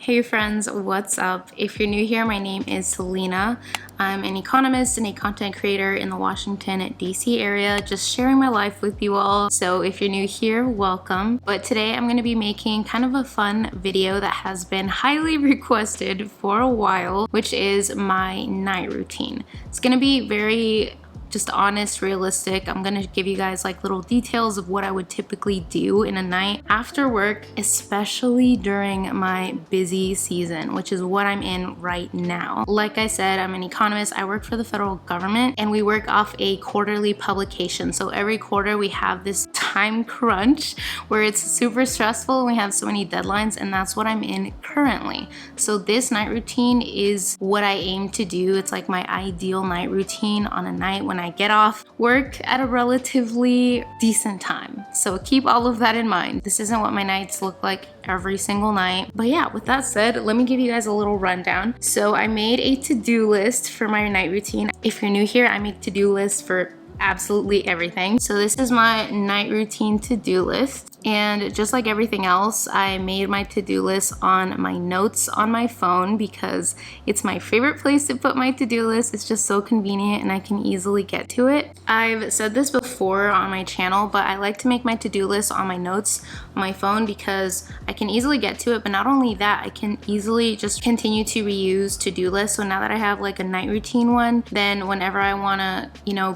Hey friends, what's up? If you're new here, my name is Selena. I'm an economist and a content creator in the Washington, D.C. area, just sharing my life with you all. So if you're new here, welcome. But today I'm going to be making kind of a fun video that has been highly requested for a while, which is my night routine. It's going to be very just honest, realistic. I'm gonna give you guys like little details of what I would typically do in a night after work, especially during my busy season, which is what I'm in right now. Like I said, I'm an economist. I work for the federal government and we work off a quarterly publication. So every quarter we have this time crunch where it's super stressful and we have so many deadlines, and that's what I'm in currently. So this night routine is what I aim to do. It's like my ideal night routine on a night when I get off work at a relatively decent time. So keep all of that in mind. This isn't what my nights look like every single night. But yeah, with that said, let me give you guys a little rundown. So I made a to-do list for my night routine. If you're new here, I make to-do lists for absolutely everything. So this is my night routine to-do list. And just like everything else, I made my to-do list on my notes on my phone because it's my favorite place to put my to-do list. It's just so convenient and I can easily get to it. I've said this before on my channel, but I like to make my to-do list on my notes on my phone because I can easily get to it. But not only that, I can easily just continue to reuse to-do lists. So now that I have like a night routine one, then whenever I wanna,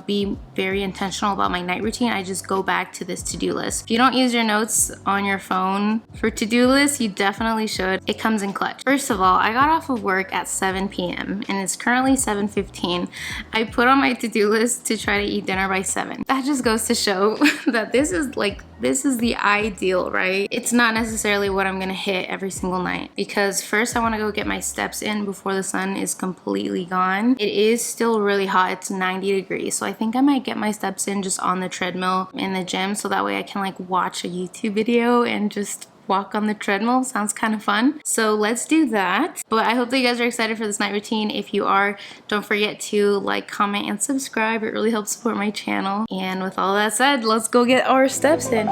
be very intentional about my night routine, I just go back to this to-do list. If you don't use your notes on your phone for to-do lists, you definitely should. It comes in clutch. First of all, I got off of work at 7 p.m. and it's currently 7:15. I put on my to-do list to try to eat dinner by 7. That just goes to show that this is the ideal, right? It's not necessarily what I'm gonna hit every single night because first I wanna go get my steps in before the sun is completely gone. It is still really hot, it's 90 degrees. So I think I might get my steps in just on the treadmill in the gym so that way I can like watch a YouTube video and just walk on the treadmill. Sounds kind of fun. So let's do that. But I hope that you guys are excited for this night routine. If you are, don't forget to like, comment, and subscribe. It really helps support my channel. And with all that said, let's go get our steps in.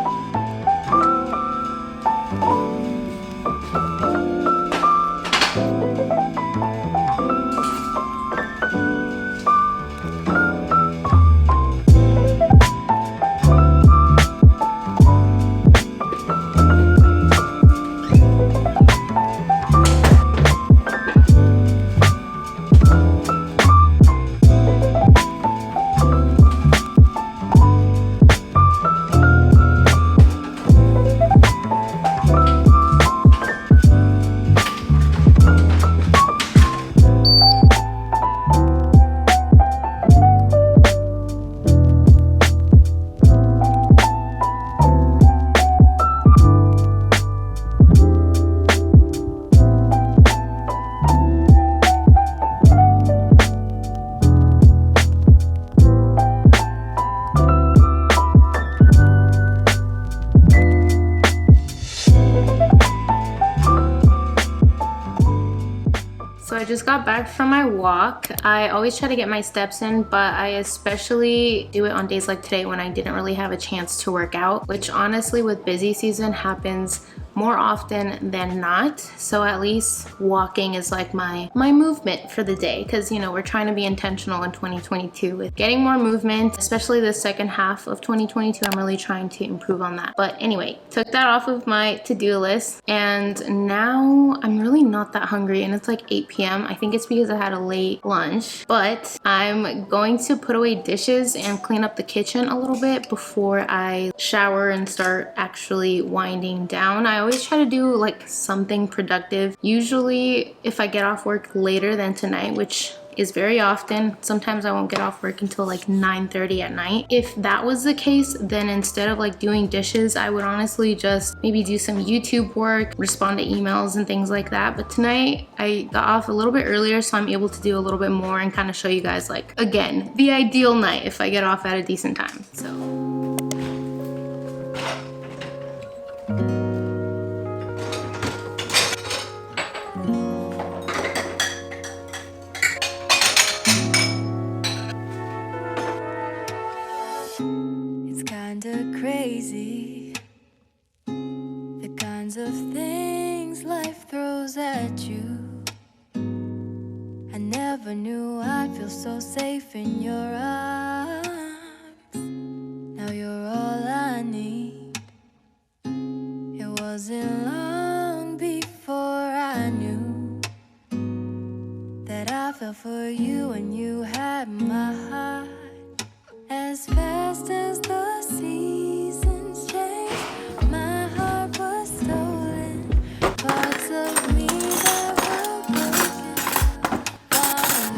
So I just got back from my walk. I always try to get my steps in, but I especially do it on days like today when I didn't really have a chance to work out, which honestly with busy season happens more often than not. So at least walking is like my movement for the day because we're trying to be intentional in 2022 with getting more movement, especially the second half of 2022. I'm really trying to improve on that. But anyway, took that off of my to-do list and now I'm really not that hungry and it's like 8 p.m. I think it's because I had a late lunch, but I'm going to put away dishes and clean up the kitchen a little bit before I shower and start actually winding down. I always try to do like something productive. Usually if I get off work later than tonight, which is very often, sometimes I won't get off work until like 9:30 at night. If that was the case, then instead of like doing dishes, I would honestly just maybe do some YouTube work, respond to emails and things like that. But tonight I got off a little bit earlier, so I'm able to do a little bit more and kind of show you guys like, again, the ideal night if I get off at a decent time. So kinda crazy, the kinds of things things life throws at you. I never knew I'd feel so safe in your arms. Now you're all I need. It wasn't long before I knew that I fell for you and you had my heart. As fast as the seasons change, my heart was stolen. Parts of me that were broken by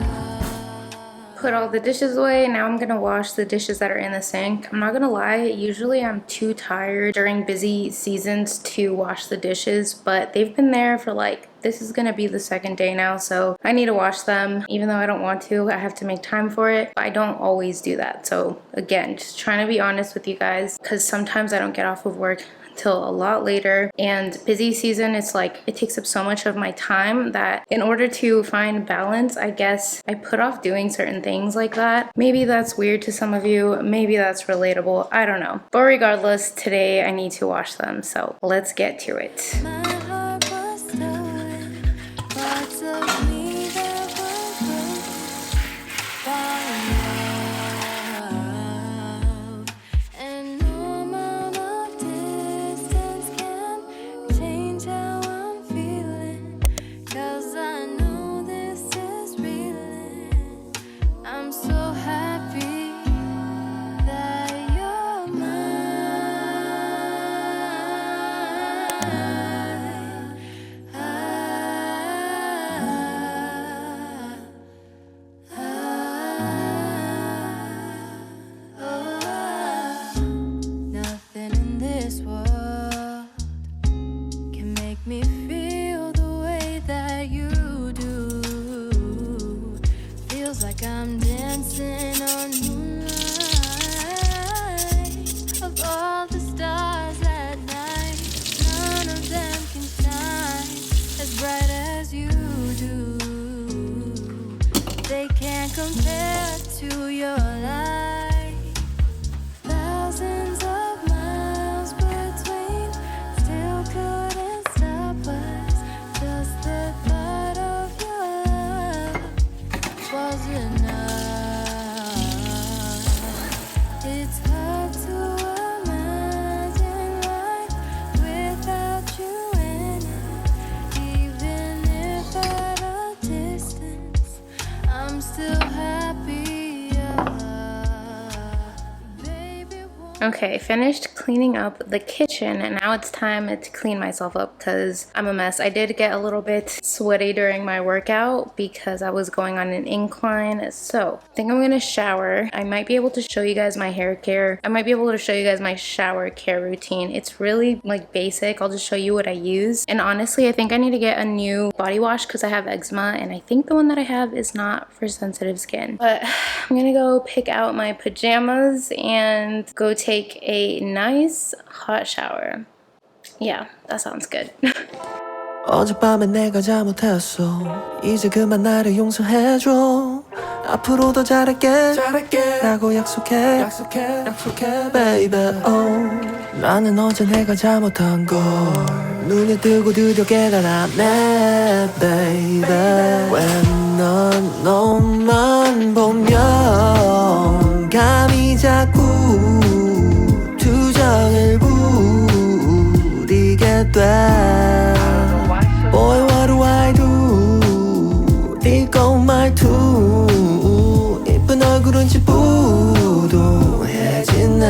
love. Put all the dishes away. Now I'm gonna wash the dishes that are in the sink. I'm not gonna lie, usually I'm too tired during busy seasons to wash the dishes, but they've been there for like, this is gonna be the second day now, so I need to wash them. Even though I don't want to, I have to make time for it. I don't always do that. So again, just trying to be honest with you guys, because sometimes I don't get off of work till a lot later, and busy season, it's like it takes up so much of my time that in order to find balance, I guess I put off doing certain things like that. Maybe that's weird to some of you, maybe that's relatable, I don't know, but regardless, today I need to wash them, so let's get to it. My heart was stolen. Parts of me that were broken by love. And no amount of distance can change how I'm feeling. 'Cause I know this is real. I'm so happy that you're mine. Nothing in this world can make me feel the way that you do. Feels like I'm dancing on moonlight. Of all the stars at night, none of them can shine as bright as you do. They can't compare to your light. Thousands of miles between, still couldn't stop us. Just the thought of your love was enough. It's hard to imagine life without you in it. Even if at a distance, I'm still happy. Baby, Okay, finished cleaning up the kitchen, and now it's time to clean myself up because I'm a mess. I did get a little bit sweaty during my workout because I was going on an incline. So I think I'm gonna shower. I might be able to show you guys my hair care. I might be able to show you guys my shower care routine. It's really like basic. I'll just show you what I use. And honestly, I think I need to get a new body wash because I have eczema, and I think the one that I have is not for sensitive skin. But I'm gonna go pick out my pajamas and go take a nice hot shower. Yeah, that sounds good. 어젯밤에 내가 잘못했어. 이제 그만 나를 용서해줘. 앞으로 더 잘할게 라고 약속해 baby. 나는 어제 내가 잘못한 걸 눈에 뜨고 드디어 깨달았네 baby. 왜 넌 너만 보면 감이 자꾸 투정을 부리게 돼. Boy, what do I do? 이거 말투 이쁜 얼굴은 지푸둥해지네.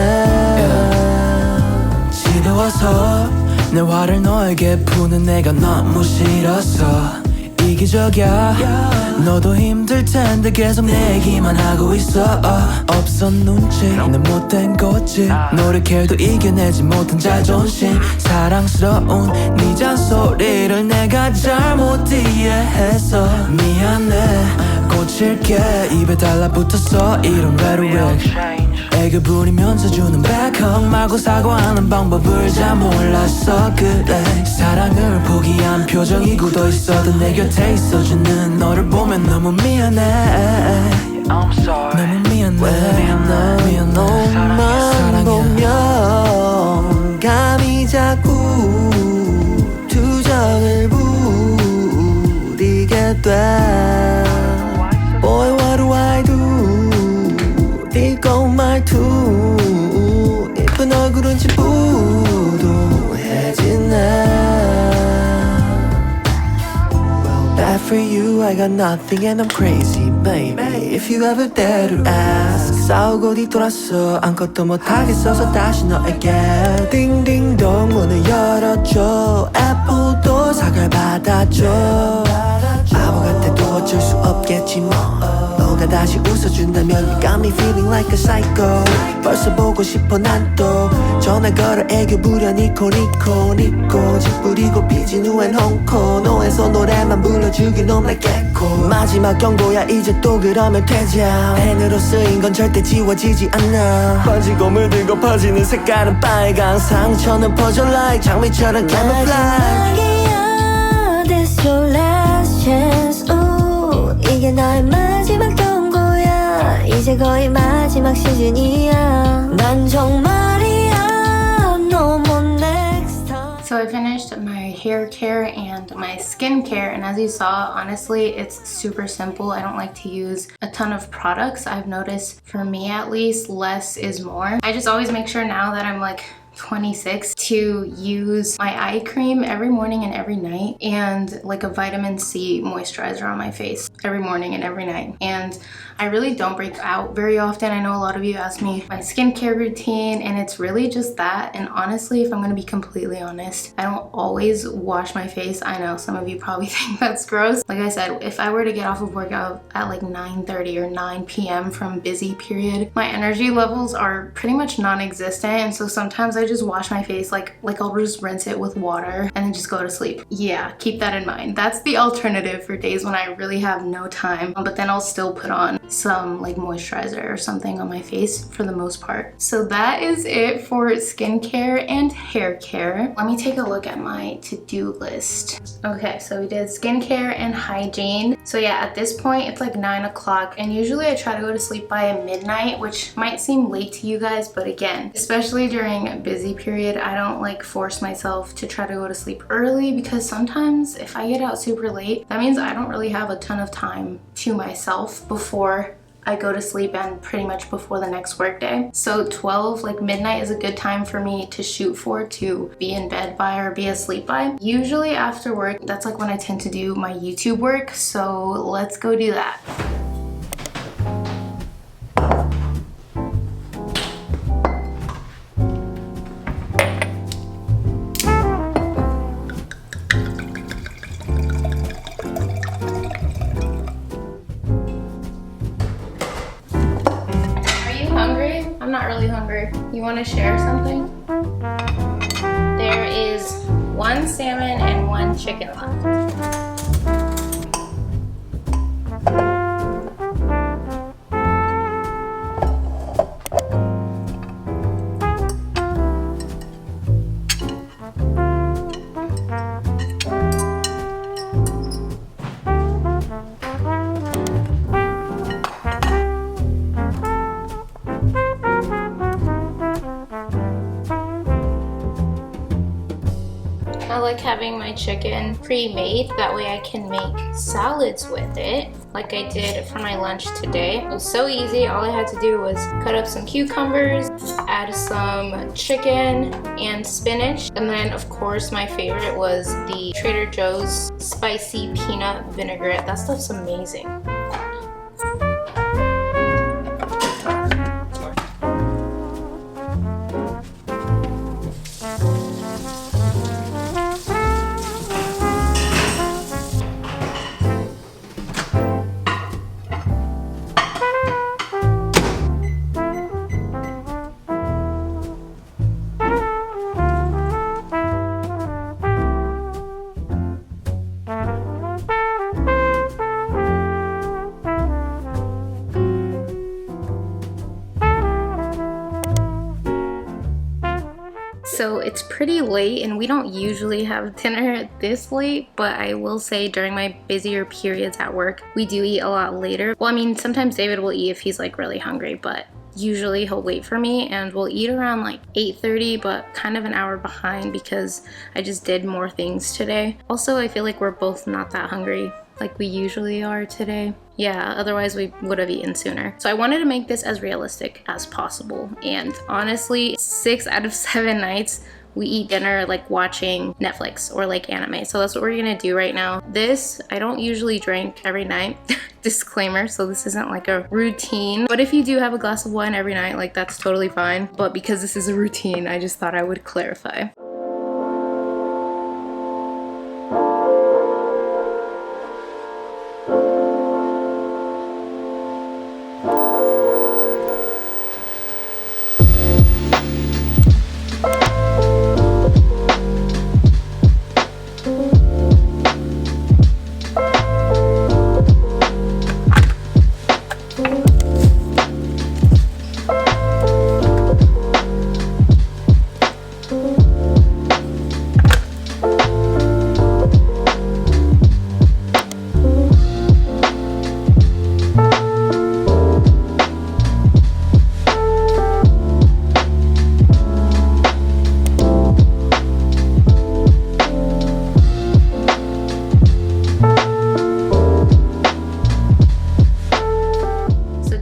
집에 와서 내 화를 너에게 푸는 내가 너무 싫었어. 이기적이야 너도 힘들 텐데 계속 내 얘기만 하고 있어. 없어 눈치 내 못된 거지. 노력해도 이겨내지 못한 자존심. 사랑스러운 네 잔소리를 내가 잘못 이해해서 미안해. 고칠게 입에 달라붙었어 이런 rhetoric. 애교 부리면서 주는 백허그 말고 사과하는 방법을 잘 몰랐어. 그래 사랑을 포기한 표정이 굳어있어도 내 곁에 있어주는 너를 보면 너무 미안해. 너무 미안해. 왜 너만 보면 감이 자꾸 투정을 돼 Boy what do I do 이건 말투 이쁜 얼굴은 지푸둥해지네 Bad for you, I got nothing and I'm crazy, baby If you ever dare to ask 싸우고 뒤돌았어 아무것도 못하겠어서 다시 너에게 딩딩동 문을 열어줘 애플도 사과를 받아줘 바보 같아도 어쩔 수 없겠지 뭐 너가 다시 웃어준다면 You got me feeling like a psycho 벌써 보고 싶어 난 또 전화 걸어 애교 부려 니코니코 니코 집 뿌리고 비진 후엔 홍코 노에서 노래만 불러주길 놀랐겠고 마지막 경고야 이제 또 그러면 퇴장 펜으로 쓰인 건 절대 지워지지 않아 빠지고 물들고 퍼지는 색깔은 빨강 상처는 퍼져 like 장미처럼 camouflage 마지막이야 This your last chance Ooh, 이게 나의 마지막 경고야 이제 거의 마지막 시즌이야 난 정말이야 No more next time So I finished my hair care and my skin care, and as you saw, honestly, it's super simple. I don't like to use a ton of products. I've noticed, for me at least, less is more. I just always make sure now that I'm like 26 to use my eye cream every morning and every night, and like a vitamin C moisturizer on my face every morning and every night. And I really don't break out very often. I know a lot of you ask me my skincare routine, and it's really just that. And honestly, if I'm gonna be completely honest, I don't always wash my face. I know some of you probably think that's gross. Like I said, if I were to get off of workout at like 9:30 or 9 p.m. from busy period, my energy levels are pretty much non-existent. And so sometimes I just wash my face, like I'll just rinse it with water and then just go to sleep. Yeah, keep that in mind. That's the alternative for days when I really have no time, but then I'll still put on some like moisturizer or something on my face for the most part. So that is it for skincare and hair care. Let me take a look at my to-do list. Okay, so we did skincare and hygiene. So yeah, at this point it's like 9 o'clock, and usually I try to go to sleep by midnight, which might seem late to you guys, but again, especially during a busy period, I don't like force myself to try to go to sleep early, because sometimes if I get out super late, that means I don't really have a ton of time to myself before I go to sleep and pretty much before the next work day. So 12, like midnight, is a good time for me to shoot for, to be in bed by or be asleep by. Usually after work, that's like when I tend to do my YouTube work. So let's go do that. I'm not really hungry. You want to share something? There is 1 salmon and 1 chicken left. I like having my chicken pre-made, that way I can make salads with it, like I did for my lunch today. It was so easy. All I had to do was cut up some cucumbers, add some chicken and spinach, and then of course my favorite was the Trader Joe's spicy peanut vinaigrette. That stuff's amazing. So it's pretty late, and we don't usually have dinner this late, but I will say during my busier periods at work, we do eat a lot later. Well, I mean, sometimes David will eat if he's like really hungry, but usually he'll wait for me, and we'll eat around like 8:30, but kind of an hour behind because I just did more things today. Also, I feel like we're both not that hungry like we usually are today. Yeah, otherwise we would have eaten sooner. So I wanted to make this as realistic as possible. And honestly, 6 out of 7 nights we eat dinner like watching Netflix or like anime. So that's what we're gonna do right now. This, I don't usually drink every night. Disclaimer, so this isn't like a routine. But if you do have a glass of wine every night, like that's totally fine. But because this is a routine, I just thought I would clarify.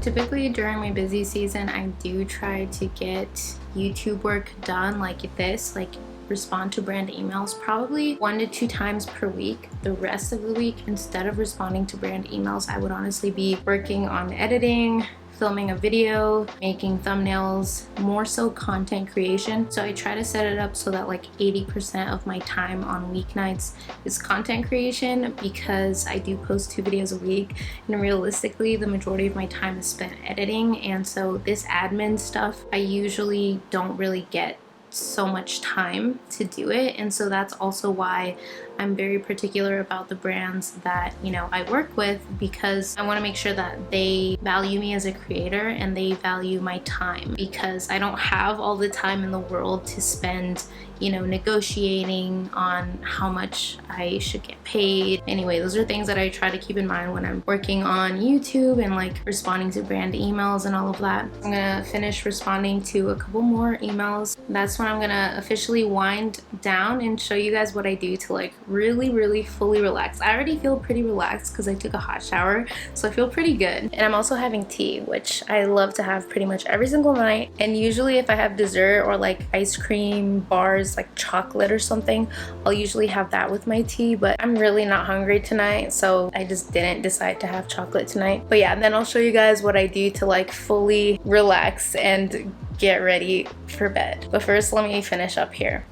Typically during my busy season, I do try to get YouTube work done like this, like respond to brand emails probably 1 to 2 times per week. The rest of the week, instead of responding to brand emails, I would honestly be working on editing, filming a video, making thumbnails, more so content creation. So I try to set it up so that like 80% of my time on weeknights is content creation, because I do post 2 videos a week, and realistically the majority of my time is spent editing. And so this admin stuff, I usually don't really get so much time to do it. And so that's also why I'm very particular about the brands that, you know, I work with, because I want to make sure that they value me as a creator and they value my time, because I don't have all the time in the world to spend, you know, negotiating on how much I should get paid. Anyway, those are things that I try to keep in mind when I'm working on YouTube and like responding to brand emails and all of that. I'm gonna finish responding to a couple more emails. That's when I'm gonna officially wind down and show you guys what I do to like really fully relax. I already feel pretty relaxed because I took a hot shower, so I feel pretty good. And I'm also having tea, which I love to have pretty much every single night. And usually if I have dessert or like ice cream bars, like chocolate or something, I'll usually have that with my tea. But I'm really not hungry tonight, so I just didn't decide to have chocolate tonight. But yeah, then I'll show you guys what I do to like fully relax and get ready for bed. But first, let me finish up here.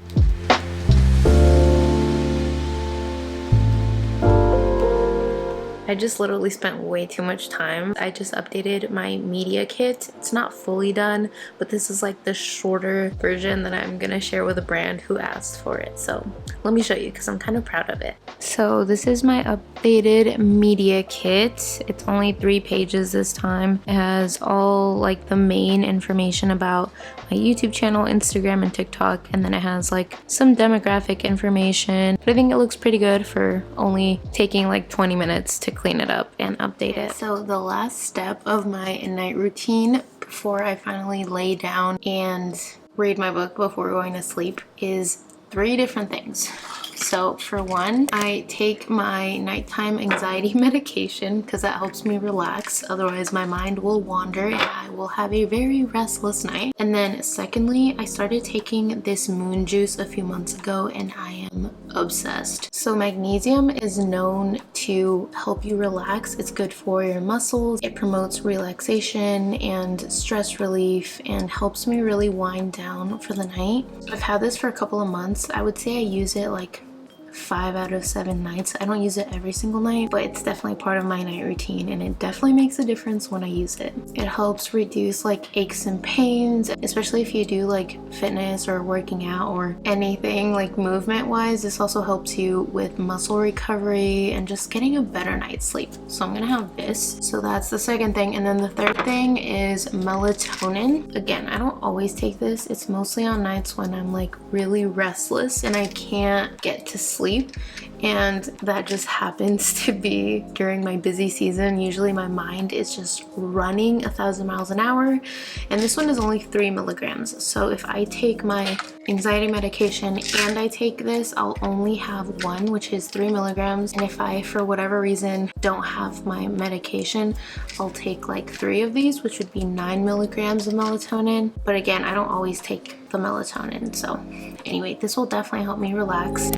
I just literally spent way too much time. I just updated my media kit. It's not fully done, but this is like the shorter version that I'm gonna share with a brand who asked for it. So let me show you because I'm kind of proud of it. So this is my updated media kit. It's only 3 pages this time. It has all like the main information about my YouTube channel, Instagram, and TikTok, and then it has like some demographic information. But I think it looks pretty good for only taking like 20 minutes to clean it up and update it. So the last step of my night routine before I finally lay down and read my book before going to sleep is 3 different things. So for one, I take my nighttime anxiety medication because that helps me relax. Otherwise my mind will wander and I will have a very restless night. And then secondly, I started taking this moon juice a few months ago and I am obsessed. So magnesium is known to help you relax. It's good for your muscles. It promotes relaxation and stress relief and helps me really wind down for the night. I've had this for a couple of months. I would say I use it like 5 out of 7 nights. I don't use it every single night, but it's definitely part of my night routine and it definitely makes a difference when I use it. It helps reduce like aches and pains, especially if you do like fitness or working out or anything like movement wise. This also helps you with muscle recovery and just getting a better night's sleep. So I'm gonna have this. So that's the second thing. And then the third thing is melatonin. Again, I don't always take this. It's mostly on nights when I'm like really restless and I can't get to sleep. sleep, and that just happens to be during my busy season. Usually my mind is just running 1,000 miles an hour, and this one is only 3 milligrams. So if I take my anxiety medication and I take this, I'll only have one, which is 3 milligrams. And if I, for whatever reason, don't have my medication, I'll take like 3 of these, which would be 9 milligrams of melatonin. But again, I don't always take the melatonin. So anyway, this will definitely help me relax.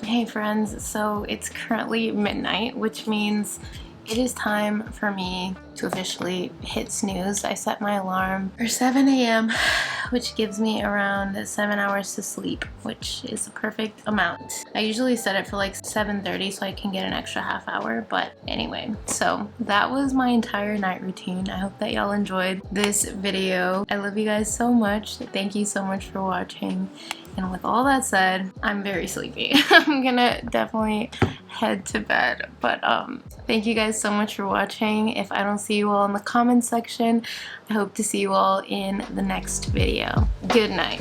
Hey friends, so it's currently midnight, which means it is time for me to officially hit snooze. I set my alarm for 7 a.m., which gives me around 7 hours to sleep, which is a perfect amount. I usually set it for like 7:30 so I can get an extra half hour, but anyway, so that was my entire night routine. I hope that y'all enjoyed this video. I love you guys so much. Thank you so much for watching. And with all that said, I'm very sleepy. I'm gonna definitely head to bed. But thank you guys so much for watching. If I don't see you all in the comments section, I hope to see you all in the next video. Good night.